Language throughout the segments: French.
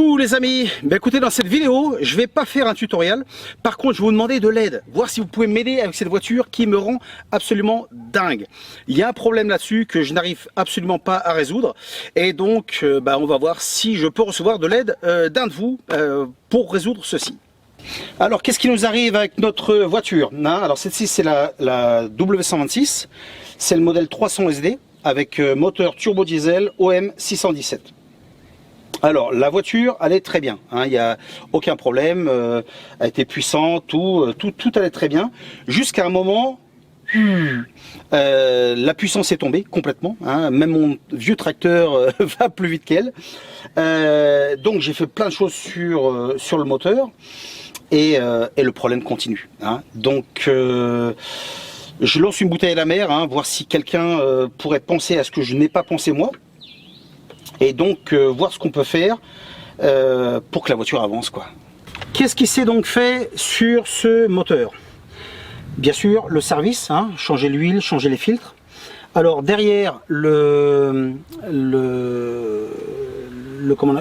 Coucou les amis, écoutez, dans cette vidéo je vais pas faire un tutoriel, par contre je vais vous demander de l'aide, voir si vous pouvez m'aider avec cette voiture qui me rend absolument dingue. Il y a un problème là-dessus que je n'arrive absolument pas à résoudre et donc on va voir si je peux recevoir de l'aide d'un de vous pour résoudre ceci. Alors qu'est-ce qui nous arrive avec notre voiture, hein? Alors celle-ci c'est la W126, c'est le modèle 300 SD avec moteur turbo diesel OM 617. Alors la voiture allait très bien, hein, il n'y a aucun problème, elle était puissante, tout allait très bien, jusqu'à un moment, la puissance est tombée complètement, hein, même mon vieux tracteur va plus vite qu'elle, donc j'ai fait plein de choses sur le moteur et le problème continue, hein. Donc je lance une bouteille à la mer, hein, voir si quelqu'un pourrait penser à ce que je n'ai pas pensé moi. Et donc voir ce qu'on peut faire pour que la voiture avance, quoi. Qu'est-ce qui s'est donc fait sur ce moteur? Bien sûr le service, hein, changer l'huile, changer les filtres. Alors derrière le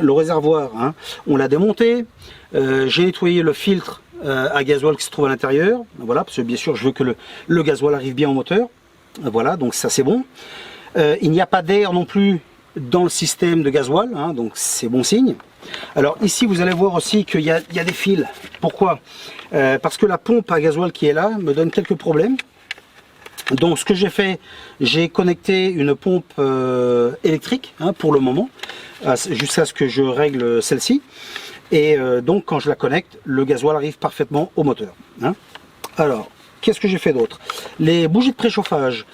réservoir, hein, on l'a démonté. J'ai nettoyé le filtre à gasoil qui se trouve à l'intérieur. Voilà, parce que bien sûr je veux que le gasoil arrive bien au moteur. Voilà, donc ça c'est bon. Il n'y a pas d'air non plus dans le système de gasoil, hein, donc c'est bon signe. Alors ici vous allez voir aussi qu'il y a des fils. Pourquoi? Parce que la pompe à gasoil qui est là me donne quelques problèmes. Donc ce que j'ai fait, j'ai connecté une pompe électrique, hein, pour le moment, jusqu'à ce que je règle celle-ci. Et donc quand je la connecte, le gasoil arrive parfaitement au moteur, hein. Alors qu'est-ce que j'ai fait d'autre? Les bougies de préchauffage,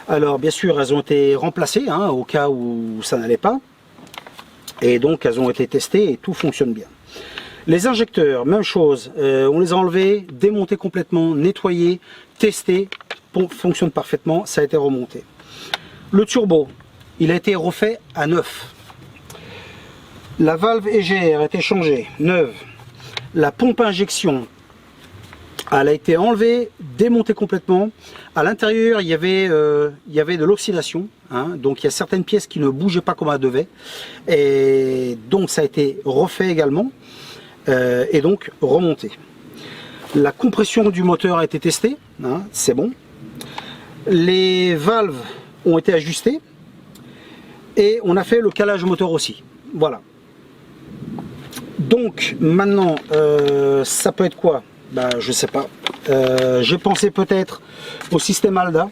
alors bien sûr elles ont été remplacées, hein, au cas où ça n'allait pas. Et donc elles ont été testées et tout fonctionne bien. Les injecteurs, même chose, on les a enlevés, démontés complètement, nettoyés, testés, fonctionne parfaitement, ça a été remonté. Le turbo, il a été refait à neuf. La valve EGR a été changée, neuve. La pompe à injection, elle a été enlevée, démontée complètement. À l'intérieur, il y avait de l'oxydation, hein, donc il y a certaines pièces qui ne bougeaient pas comme elles devaient. Et donc ça a été refait également, et donc remonté. La compression du moteur a été testée, hein, c'est bon. Les valves ont été ajustées et on a fait le calage moteur aussi. Voilà. Donc maintenant, ça peut être quoi? Je sais pas. J'ai pensé peut-être au système ALDA,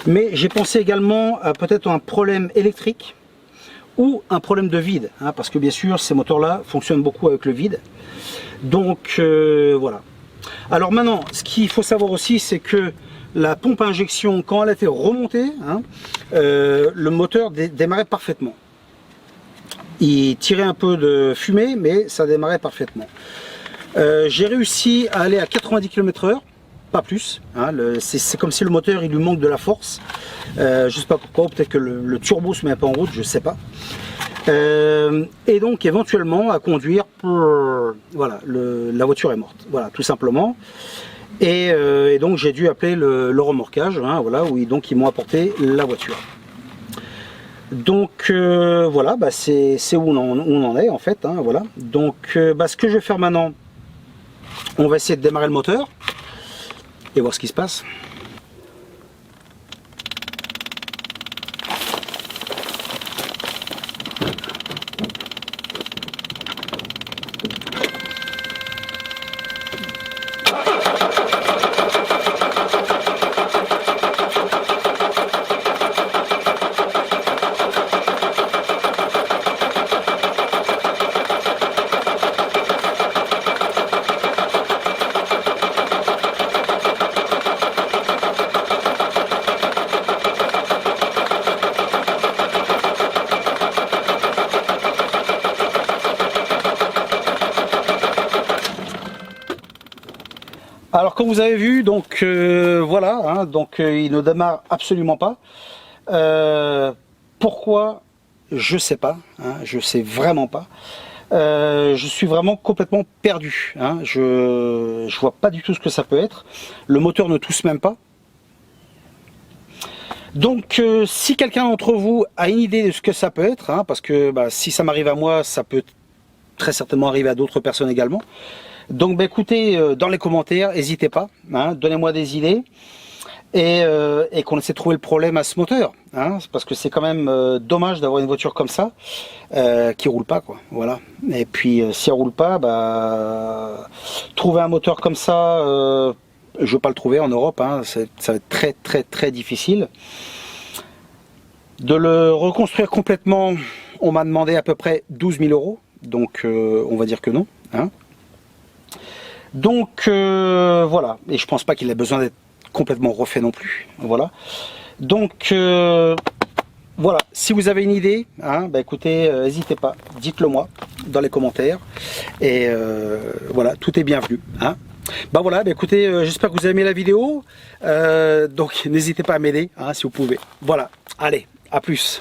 mais j'ai pensé également à peut-être un problème électrique ou un problème de vide, hein, parce que bien sûr ces moteurs-là fonctionnent beaucoup avec le vide. Donc voilà. Alors maintenant, ce qu'il faut savoir aussi, c'est que la pompe à injection, quand elle a été remontée, hein, le moteur démarrait parfaitement. Il tirait un peu de fumée, mais ça démarrait parfaitement. J'ai réussi à aller à 90 km/h, pas plus, hein, c'est comme si le moteur il lui manque de la force. Je sais pas pourquoi, peut-être que le turbo se met un peu en route, je sais pas. Et donc éventuellement à conduire, voilà, la voiture est morte, voilà, tout simplement. Et donc j'ai dû appeler le remorquage, hein, voilà, donc ils m'ont apporté la voiture. Donc voilà, c'est où on en est en fait, hein, voilà. Donc ce que je vais faire maintenant, on va essayer de démarrer le moteur et voir ce qui se passe. Alors comme vous avez vu, donc voilà, hein, donc il ne démarre absolument pas. Pourquoi? Je sais pas, hein, je sais vraiment pas. Je suis vraiment complètement perdu, hein, je vois pas du tout ce que ça peut être. Le moteur ne tousse même pas. Donc si quelqu'un d'entre vous a une idée de ce que ça peut être, hein, parce que si ça m'arrive à moi, ça peut très certainement arriver à d'autres personnes également. Donc bah, écoutez, dans les commentaires, n'hésitez pas, hein, donnez-moi des idées et qu'on essaie de trouver le problème à ce moteur, hein, parce que c'est quand même dommage d'avoir une voiture comme ça qui roule pas, quoi. Voilà. Et puis si elle roule pas, bah, trouver un moteur comme ça, je veux pas le trouver en Europe, hein, ça va être très très très difficile. De le reconstruire complètement, on m'a demandé à peu près 12 000 euros, donc on va dire que non, hein. Donc voilà, et je pense pas qu'il ait besoin d'être complètement refait non plus, voilà. Donc voilà, si vous avez une idée, hein, bah écoutez, n'hésitez pas, dites-le moi dans les commentaires, et voilà, tout est bienvenu, hein. Bah voilà, bah écoutez, j'espère que vous avez aimé la vidéo, donc n'hésitez pas à m'aider, hein, si vous pouvez. Voilà, allez, à plus.